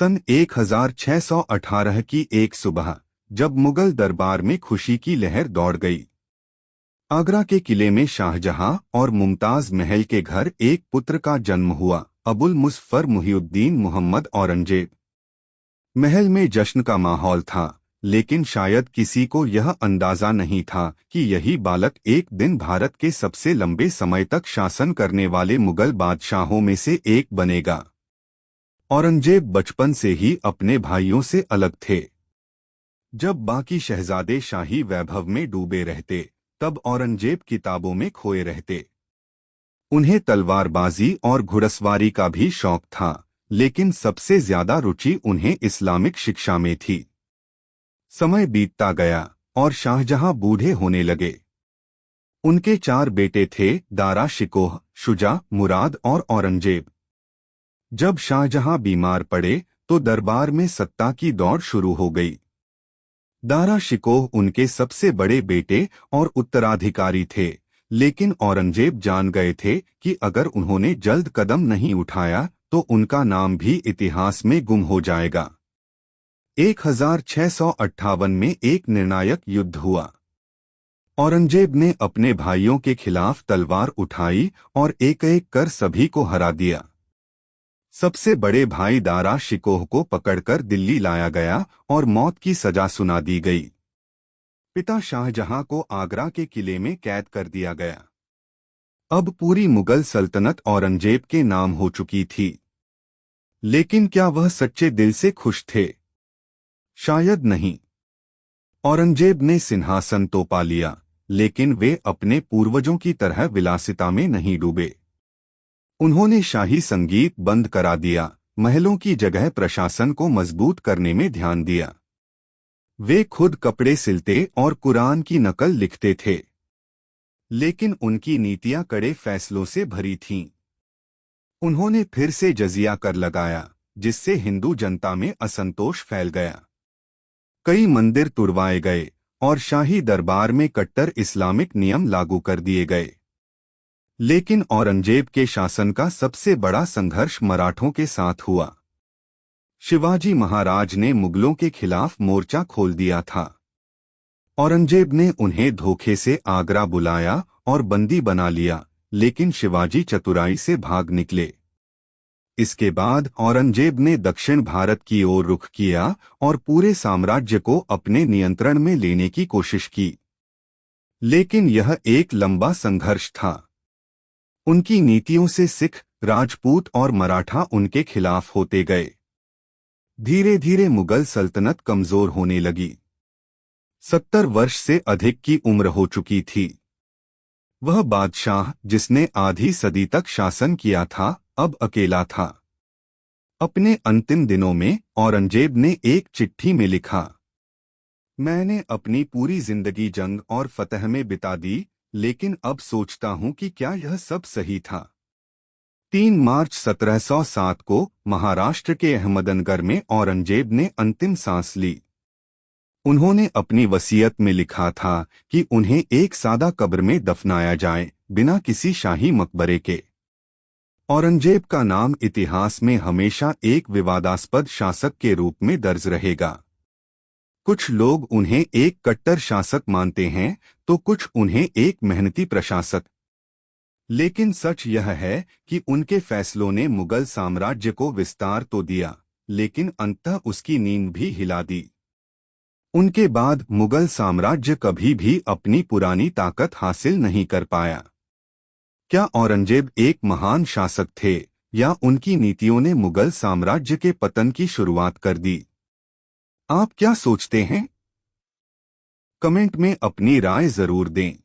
सन 1618 की एक सुबह जब मुगल दरबार में खुशी की लहर दौड़ गई। आगरा के किले में शाहजहां और मुमताज महल के घर एक पुत्र का जन्म हुआ, अबुल मुज़फ़्फ़र मुहिउद्दीन मोहम्मद औरंगजेब। महल में जश्न का माहौल था, लेकिन शायद किसी को यह अंदाजा नहीं था कि यही बालक एक दिन भारत के सबसे लंबे समय तक शासन करने वाले मुगल बादशाहों में से एक बनेगा। औरंगजेब बचपन से ही अपने भाइयों से अलग थे। जब बाकी शहजादे शाही वैभव में डूबे रहते, तब औरंगजेब किताबों में खोए रहते। उन्हें तलवारबाजी और घुड़सवारी का भी शौक था, लेकिन सबसे ज्यादा रुचि उन्हें इस्लामिक शिक्षा में थी। समय बीतता गया और शाहजहां बूढ़े होने लगे। उनके 4 बेटे थे, दारा शिकोह, शुजा, मुराद और औरंगजेब। जब शाहजहां बीमार पड़े तो दरबार में सत्ता की दौड़ शुरू हो गई। दारा शिकोह उनके सबसे बड़े बेटे और उत्तराधिकारी थे, लेकिन औरंगजेब जान गए थे कि अगर उन्होंने जल्द कदम नहीं उठाया तो उनका नाम भी इतिहास में गुम हो जाएगा। 1658 में एक निर्णायक युद्ध हुआ। औरंगजेब ने अपने भाइयों के खिलाफ तलवार उठाई और एक एक कर सभी को हरा दिया। सबसे बड़े भाई दारा शिकोह को पकड़कर दिल्ली लाया गया और मौत की सजा सुना दी गई। पिता शाहजहां को आगरा के किले में कैद कर दिया गया। अब पूरी मुगल सल्तनत औरंगजेब के नाम हो चुकी थी। लेकिन क्या वह सच्चे दिल से खुश थे? शायद नहीं। औरंगजेब ने सिंहासन तो पा लिया, लेकिन वे अपने पूर्वजों की तरह विलासिता में नहीं डूबे। उन्होंने शाही संगीत बंद करा दिया, महलों की जगह प्रशासन को मजबूत करने में ध्यान दिया। वे खुद कपड़े सिलते और कुरान की नकल लिखते थे। लेकिन उनकी नीतियां कड़े फैसलों से भरी थीं। उन्होंने फिर से जजिया कर लगाया, जिससे हिंदू जनता में असंतोष फैल गया। कई मंदिर तुड़वाए गए और शाही दरबार में कट्टर इस्लामिक नियम लागू कर दिए गए। लेकिन औरंगजेब के शासन का सबसे बड़ा संघर्ष मराठों के साथ हुआ। शिवाजी महाराज ने मुगलों के खिलाफ मोर्चा खोल दिया था। औरंगजेब ने उन्हें धोखे से आगरा बुलाया और बंदी बना लिया, लेकिन शिवाजी चतुराई से भाग निकले। इसके बाद औरंगजेब ने दक्षिण भारत की ओर रुख किया और पूरे साम्राज्य को अपने नियंत्रण में लेने की कोशिश की। लेकिन यह एक लंबा संघर्ष था। उनकी नीतियों से सिख, राजपूत और मराठा उनके खिलाफ होते गए। धीरे धीरे मुगल सल्तनत कमजोर होने लगी। 70 वर्ष से अधिक की उम्र हो चुकी थी। वह बादशाह जिसने आधी सदी तक शासन किया था, अब अकेला था। अपने अंतिम दिनों में औरंगजेब ने एक चिट्ठी में लिखा, मैंने अपनी पूरी जिंदगी जंग और फतह में बिता दी, लेकिन अब सोचता हूं कि क्या यह सब सही था। 3 मार्च 1707 को महाराष्ट्र के अहमदनगर में औरंगजेब ने अंतिम सांस ली। उन्होंने अपनी वसीयत में लिखा था कि उन्हें एक सादा कब्र में दफनाया जाए, बिना किसी शाही मकबरे के। औरंगजेब का नाम इतिहास में हमेशा एक विवादास्पद शासक के रूप में दर्ज रहेगा। कुछ लोग उन्हें एक कट्टर शासक मानते हैं, तो कुछ उन्हें एक मेहनती प्रशासक। लेकिन सच यह है कि उनके फैसलों ने मुगल साम्राज्य को विस्तार तो दिया, लेकिन अंततः उसकी नींद भी हिला दी। उनके बाद मुगल साम्राज्य कभी भी अपनी पुरानी ताकत हासिल नहीं कर पाया। क्या औरंगजेब एक महान शासक थे, या उनकी नीतियों ने मुगल साम्राज्य के पतन की शुरुआत कर दी? आप क्या सोचते हैं? कमेंट में अपनी राय जरूर दें।